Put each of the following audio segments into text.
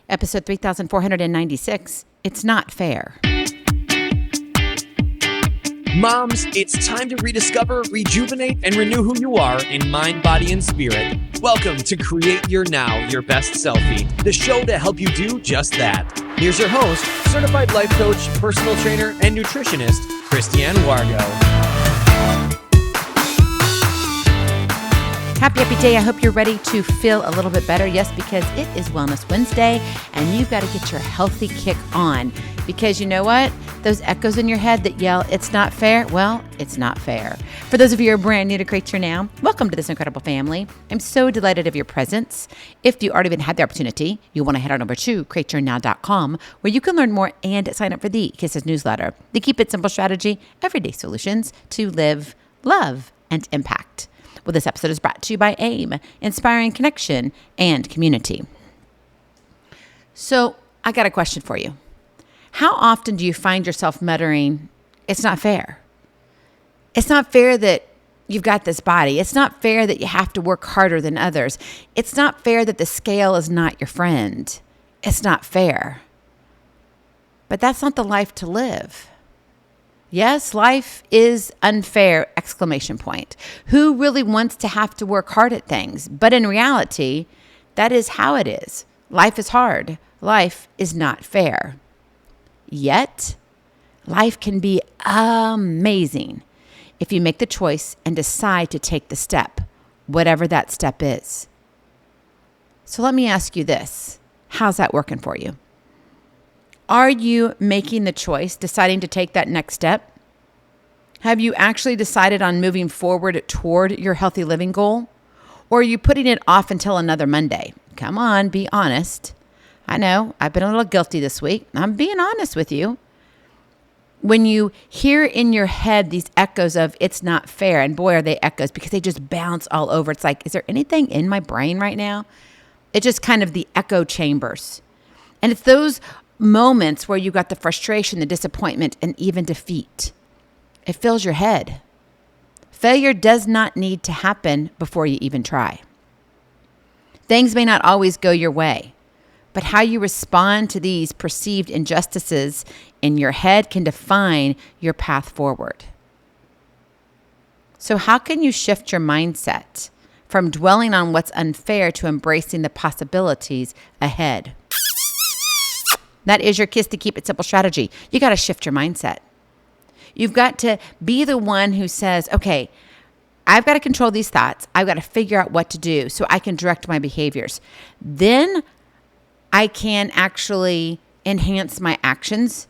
Episode 3496, It's Not Fair. Moms, it's time to rediscover, rejuvenate, and renew who you are in mind, body, and spirit. Welcome to Create Your Now, Your Best Selfie, the show to help you do just that. Here's your host, certified life coach, personal trainer, and nutritionist, Christiane Wargo. Happy day. I hope you're ready to feel a little bit better. Yes, because it is Wellness Wednesday and you've got to get your healthy kick on. Because you know what? Those echoes in your head that yell, it's not fair. Well, it's not fair. For those of you who are brand new to Create Your Now, welcome to this incredible family. I'm so delighted of your presence. If you already had the opportunity, you want to head on over to createyournow.com where you can learn more and sign up for the Kisses newsletter. The Keep It Simple strategy, everyday solutions to live, love, and impact. Well, this episode is brought to you by AIM, Inspiring Connection and Community. So I got a question for you. How often do you find yourself muttering, it's not fair? It's not fair that you've got this body. It's not fair that you have to work harder than others. It's not fair that the scale is not your friend. It's not fair. But that's not the life to live. Yes, life is unfair, exclamation point. Who really wants to have to work hard at things? But in reality, that is how it is. Life is hard. Life is not fair. Yet, life can be amazing if you make the choice and decide to take the step, whatever that step is. So let me ask you this. How's that working for you? Are you making the choice, deciding to take that next step? Have you actually decided on moving forward toward your healthy living goal? Or are you putting it off until another Monday? Come on, be honest. I know, I've been a little guilty this week. I'm being honest with you. When you hear in your head these echoes of it's not fair, and boy, are they echoes because they just bounce all over. It's like, is there anything in my brain right now? It's just kind of the echo chambers. And it's those moments where you got the frustration, the disappointment, and even defeat. It fills your head. Failure does not need to happen before you even try. Things may not always go your way, but how you respond to these perceived injustices in your head can define your path forward. So how can you shift your mindset from dwelling on what's unfair to embracing the possibilities ahead? That is your Kiss to Keep It Simple strategy. You got to shift your mindset. You've got to be the one who says, okay, I've got to control these thoughts. I've got to figure out what to do so I can direct my behaviors. Then I can actually enhance my actions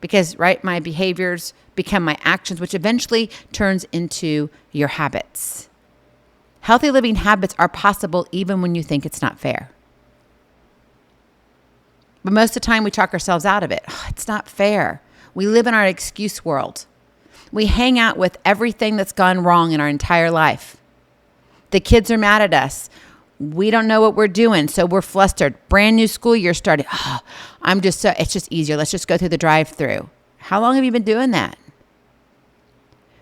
because, right, my behaviors become my actions, which eventually turns into your habits. Healthy living habits are possible even when you think it's not fair. But most of the time we talk ourselves out of it. Oh, it's not fair. We live in our excuse world. We hang out with everything that's gone wrong in our entire life. The kids are mad at us. We don't know what we're doing, so we're flustered. Brand new school year started. Oh, it's just easier. Let's just go through the drive-through. How long have you been doing that?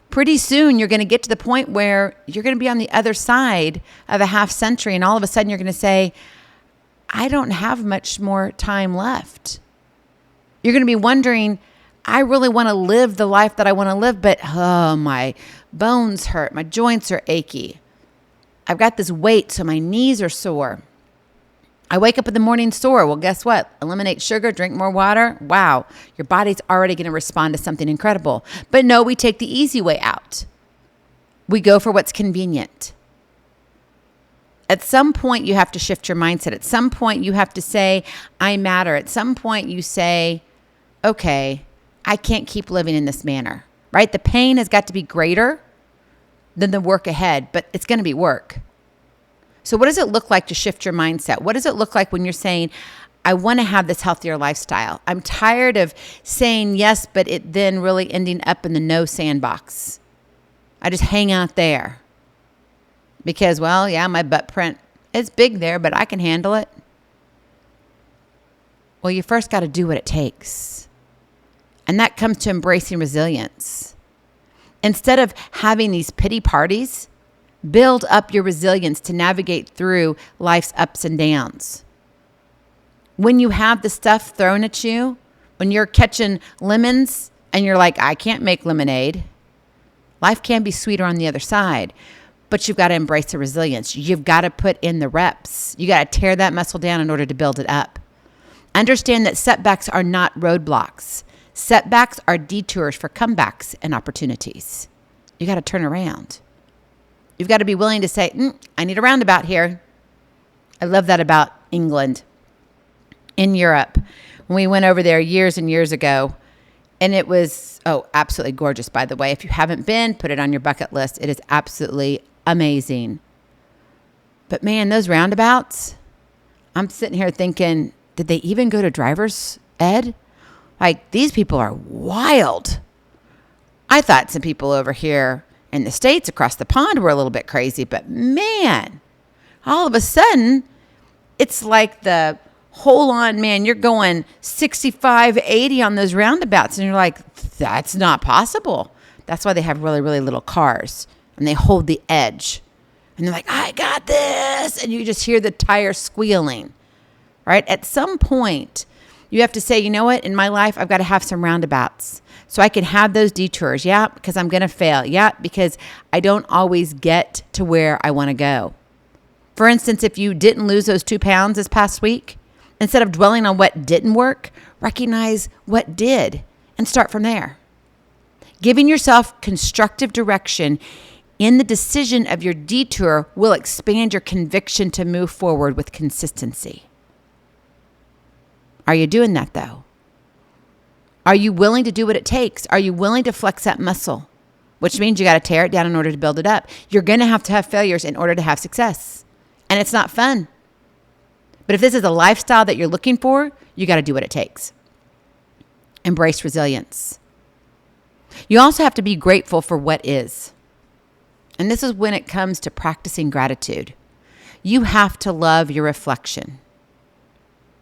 Pretty soon you're going to get to the point where you're going to be on the other side of a half century, and all of a sudden you're going to say, I don't have much more time left. You're going to be wondering, I really want to live the life that I want to live, but my bones hurt. My joints are achy. I've got this weight, so my knees are sore. I wake up in the morning sore. Well, guess what? Eliminate sugar, drink more water. Wow, your body's already going to respond to something incredible. But no, we take the easy way out. We go for what's convenient. At some point, you have to shift your mindset. At some point, you have to say, I matter. At some point, you say, okay, I can't keep living in this manner, right? The pain has got to be greater than the work ahead, but it's going to be work. So what does it look like to shift your mindset? What does it look like when you're saying, I want to have this healthier lifestyle? I'm tired of saying yes, but it then really ending up in the no sandbox. I just hang out there. Because, well, yeah, my butt print is big there, but I can handle it. Well, you first got to do what it takes. And that comes to embracing resilience. Instead of having these pity parties, build up your resilience to navigate through life's ups and downs. When you have the stuff thrown at you, when you're catching lemons and you're like, I can't make lemonade. Life can be sweeter on the other side, but you've got to embrace the resilience. You've got to put in the reps. You got to tear that muscle down in order to build it up. Understand that setbacks are not roadblocks. Setbacks are detours for comebacks and opportunities. You got to turn around. You've got to be willing to say, I need a roundabout here. I love that about England. In Europe, when we went over there years and years ago, and it was, absolutely gorgeous, by the way. If you haven't been, put it on your bucket list. It is absolutely amazing. But man, those roundabouts, I'm sitting here thinking, did they even go to driver's ed? Like, these people are wild. I thought some people over here in the States across the pond were a little bit crazy, but man, all of a sudden, it's like the hold on, man, you're going 65, 80 on those roundabouts. And you're like, that's not possible. That's why they have really, really little cars and they hold the edge. And they're like, I got this. And you just hear the tires squealing, right? At some point, you have to say, you know what? In my life, I've got to have some roundabouts so I can have those detours. Yeah, because I'm going to fail. Yeah, because I don't always get to where I want to go. For instance, if you didn't lose those 2 pounds this past week, instead of dwelling on what didn't work, recognize what did and start from there. Giving yourself constructive direction in the decision of your detour will expand your conviction to move forward with consistency. Are you doing that though? Are you willing to do what it takes? Are you willing to flex that muscle? Which means you got to tear it down in order to build it up. You're going to have failures in order to have success. And it's not fun. But if this is a lifestyle that you're looking for, you got to do what it takes. Embrace resilience. You also have to be grateful for what is. And this is when it comes to practicing gratitude. You have to love your reflection.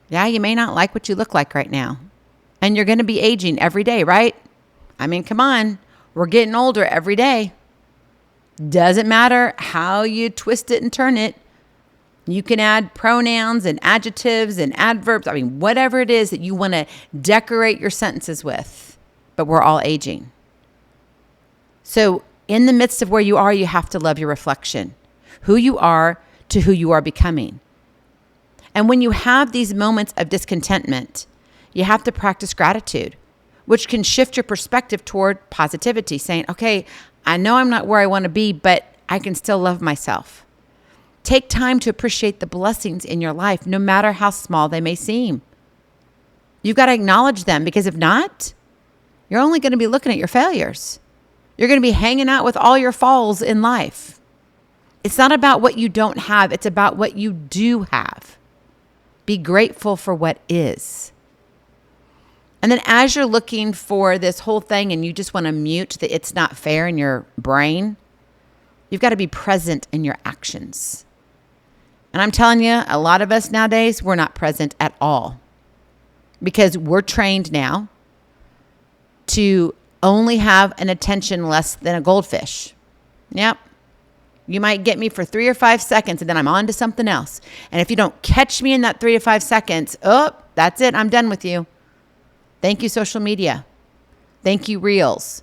Yeah, you may not like what you look like right now. And you're going to be aging every day, right? I mean, come on. We're getting older every day. Doesn't matter how you twist it and turn it. You can add pronouns and adjectives and adverbs. I mean, whatever it is that you want to decorate your sentences with. But we're all aging. So in the midst of where you are, you have to love your reflection. Who you are to who you are becoming. And when you have these moments of discontentment, you have to practice gratitude, which can shift your perspective toward positivity, saying, okay, I know I'm not where I want to be, but I can still love myself. Take time to appreciate the blessings in your life, no matter how small they may seem. You've got to acknowledge them, because if not, you're only going to be looking at your failures. You're going to be hanging out with all your falls in life. It's not about what you don't have. It's about what you do have. Be grateful for what is. And then as you're looking for this whole thing and you just want to mute the it's not fair in your brain, you've got to be present in your actions. And I'm telling you, a lot of us nowadays, we're not present at all, because we're trained now to only have an attention less than a goldfish. Yep. You might get me for 3 or 5 seconds and then I'm on to something else. And if you don't catch me in that 3 to 5 seconds, that's it. I'm done with you. Thank you, social media. Thank you, Reels.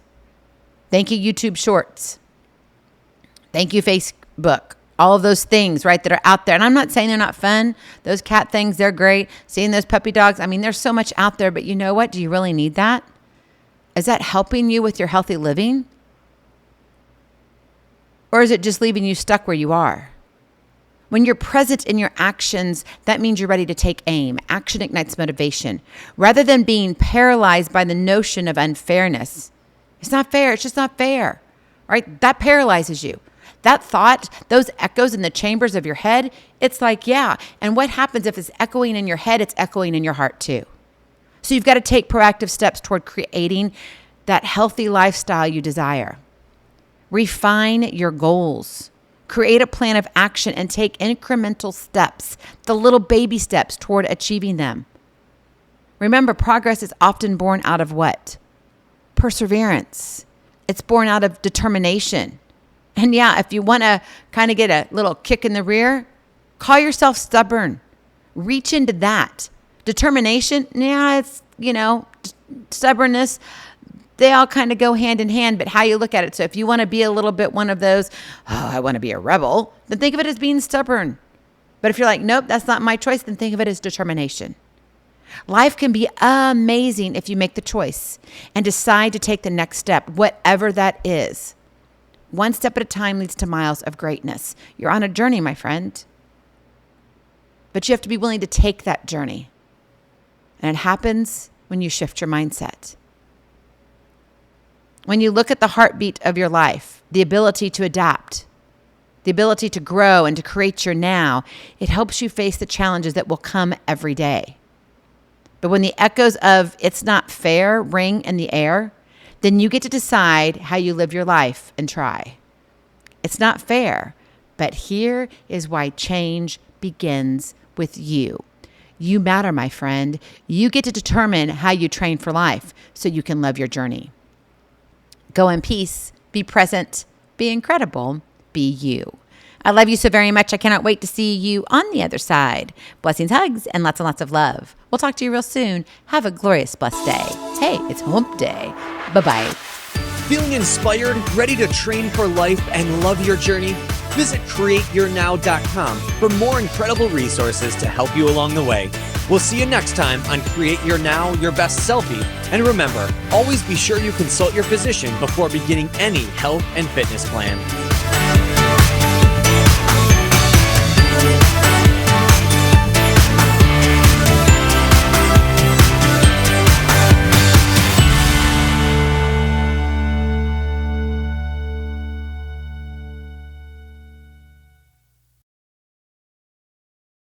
Thank you, YouTube Shorts. Thank you, Facebook. All of those things, right, that are out there. And I'm not saying they're not fun. Those cat things, they're great. Seeing those puppy dogs. I mean, there's so much out there, but you know what? Do you really need that? Is that helping you with your healthy living? Or is it just leaving you stuck where you are? When you're present in your actions, that means you're ready to take aim. Action ignites motivation. Rather than being paralyzed by the notion of unfairness. It's not fair. It's just not fair. Right? That paralyzes you. That thought, those echoes in the chambers of your head, it's like, yeah. And what happens if it's echoing in your head? It's echoing in your heart too. So you've got to take proactive steps toward creating that healthy lifestyle you desire. Refine your goals. Create a plan of action and take incremental steps, the little baby steps toward achieving them. Remember, progress is often born out of what? Perseverance. It's born out of determination. And yeah, if you want to kind of get a little kick in the rear, call yourself stubborn. Reach into that. Determination, yeah, it's, stubbornness, they all kind of go hand in hand, but how you look at it. So if you want to be a little bit one of those, I want to be a rebel, then think of it as being stubborn. But if you're like, nope, that's not my choice, then think of it as determination. Life can be amazing if you make the choice and decide to take the next step, whatever that is. One step at a time leads to miles of greatness. You're on a journey, my friend. But you have to be willing to take that journey. And it happens when you shift your mindset. When you look at the heartbeat of your life, the ability to adapt, the ability to grow and to create your now, it helps you face the challenges that will come every day. But when the echoes of "it's not fair" ring in the air, then you get to decide how you live your life and try. It's not fair, but here is why change begins with you. You matter, my friend. You get to determine how you train for life so you can love your journey. Go in peace, be present, be incredible, be you. I love you so very much. I cannot wait to see you on the other side. Blessings, hugs, and lots of love. We'll talk to you real soon. Have a glorious, blessed day. Hey, it's hump day. Bye-bye. Feeling inspired, ready to train for life and love your journey? Visit createyournow.com for more incredible resources to help you along the way. We'll see you next time on Create Your Now, Your Best Selfie. And remember, always be sure you consult your physician before beginning any health and fitness plan.